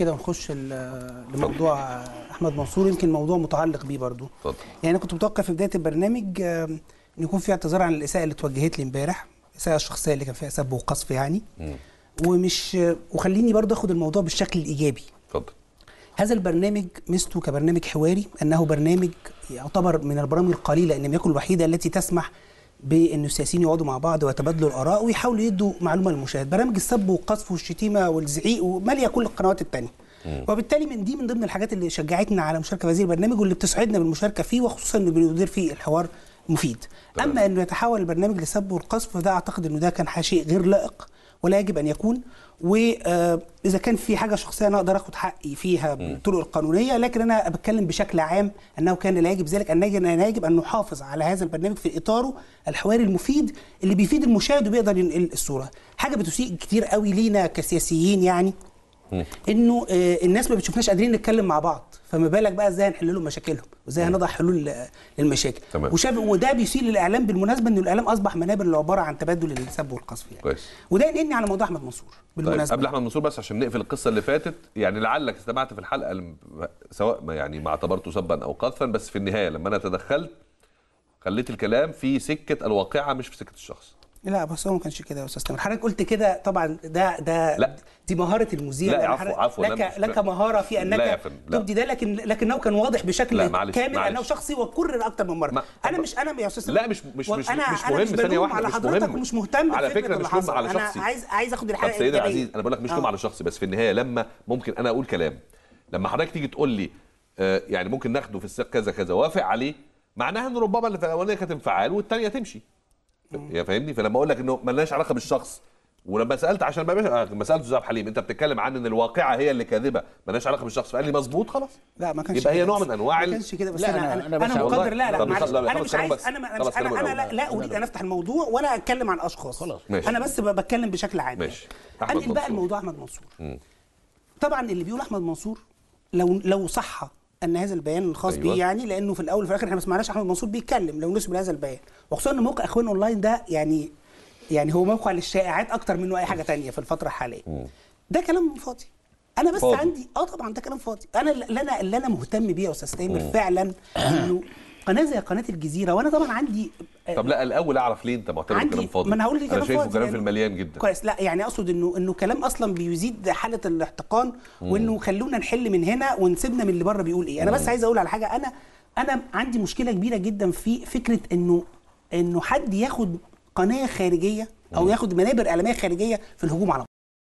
كده ونخش لموضوع احمد منصور، يمكن موضوع متعلق بيه برضو. اتفضل. يعني انا كنت متوقع في بدايه البرنامج ان يكون في اعتذار عن الاساءه اللي اتوجهت لي امبارح، الاساءه الشخصيه اللي كان فيها سب وقذف يعني. وخليني برضو اخد الموضوع بالشكل الايجابي. اتفضل. هذا البرنامج ميزته كبرنامج حواري انه برنامج يعتبر من البرامج القليله ان لم يكن الوحيده التي تسمح بان السياسيين يقعدوا مع بعض ويتبادلوا الاراء ويحاولوا يدوا معلومه للمشاهد. برامج السب والقذف والشتيمه والزعيق وماليه كل القنوات الثانيه. وبالتالي من ضمن الحاجات اللي شجعتنا على المشاركه في هذه البرنامج واللي بتسعدنا بالمشاركه فيه، وخصوصا انه بيدير فيه الحوار مفيد. اما انه يتحول البرنامج للسب والقذف فده اعتقد انه ده كان شيء غير لائق ولا يجب ان يكون. واذا كان في حاجه شخصيه انا اقدر اخد حقي فيها بالطرق القانونيه، لكن انا بتكلم بشكل عام انه كان لا يجب ذلك، ان يجب ان نحافظ على هذا البرنامج في اطاره الحواري المفيد اللي بيفيد المشاهد وبيقدر ينقل الصوره. حاجه بتسيء كتير قوي لينا كسياسيين يعني انه الناس ما بتشوفناش قادرين نتكلم مع بعض، فما بالك بقى ازاي هنحل لهم مشاكلهم وازاي هنضع حلول للمشاكل. وده بيسيء للاعلام بالمناسبه، انه الاعلام اصبح منابر اللي عباره عن تبادل السب والقذف يعني. كويس. وده ينقلني على موضوع احمد منصور بالمناسبه. طيب قبل احمد منصور بس عشان نقفل القصه اللي فاتت، يعني لعلك استمعت في الحلقه سواء ما اعتبرته سبا او قذفا، بس في النهايه لما انا تدخلت خليت الكلام في سكه الواقعه مش في سكه الشخص. لا بس هو ما كانش كده يا استاذ تامر. حضرتك قلت كده طبعا، لا. دي مهاره المذيع. لا عفوا لك مهاره في انك تبدي ده، لكنه كان واضح بشكل كامل انه شخصي وكرر اكتر من مره. انا يا استاذ لا مش مهم. ثانيه واحده على حضرتك ومش مهتم على فكره، مش لوم على شخصي. انا عايز اخد الحلقه. طب سيدي العزيز انا بقول لك مش لوم على شخصي، بس في النهايه لما ممكن انا اقول كلام، لما حضرتك تيجي تقول لي يعني ممكن ناخده في السياق كذا كذا وافق عليه، معناها ان ربما اللي في الاولانيه كانت انفعال والثانيه تمشي. يا فاهمني؟ فلما اقول لك انه مالناش علاقه بالشخص، ولما سالت عشان ما سالته زي حليم انت بتتكلم عن ان الواقعه هي اللي كاذبه مالناش علاقه بالشخص، فقال لي مظبوط خلاص. لا ما كانش يبقى هي نوع من انواع ما كانش كده. بس انا مقدر. لا معلش، انا مش عايز انا لا اريد ان افتح الموضوع ولا اتكلم عن اشخاص. انا بس بتكلم بشكل عام. ماشي. انقل بقى الموضوع احمد منصور. طبعا اللي بيقول احمد منصور لو صح ان هذا البيان الخاص بيه يعني، لانه في الاول وفي الاخر احنا ما سمعناش احمد منصور بيتكلم لو نسب هذا البيان، وخصوصا ان موقع اخوان اونلاين ده يعني هو موقع للشائعات اكتر منه اي حاجه ثانيه في الفتره الحاليه. ده كلام فاضي. انا بس فاضي. عندي طبعا ده كلام فاضي. انا اللي انا مهتم بيه يا استاذ تامر فعلا انه قناه زي قناه الجزيره، وانا طبعا عندي طب لا الاول اعرف ليه انت معتبر كلام فاضي؟ ما انا هقول لك كلام فاضي. انا شايفه كلام في المليان جدا. كويس. لا يعني اقصد انه كلام اصلا بيزيد حاله الاحتقان، وانه خلونا نحل من هنا ونسيبنا من اللي بره بيقول ايه. انا بس عايز اقول على حاجه. انا عندي مشكله كبيره جدا في فكره انه حد ياخد قناه خارجيه او ياخد منابر اعلاميه خارجيه في الهجوم على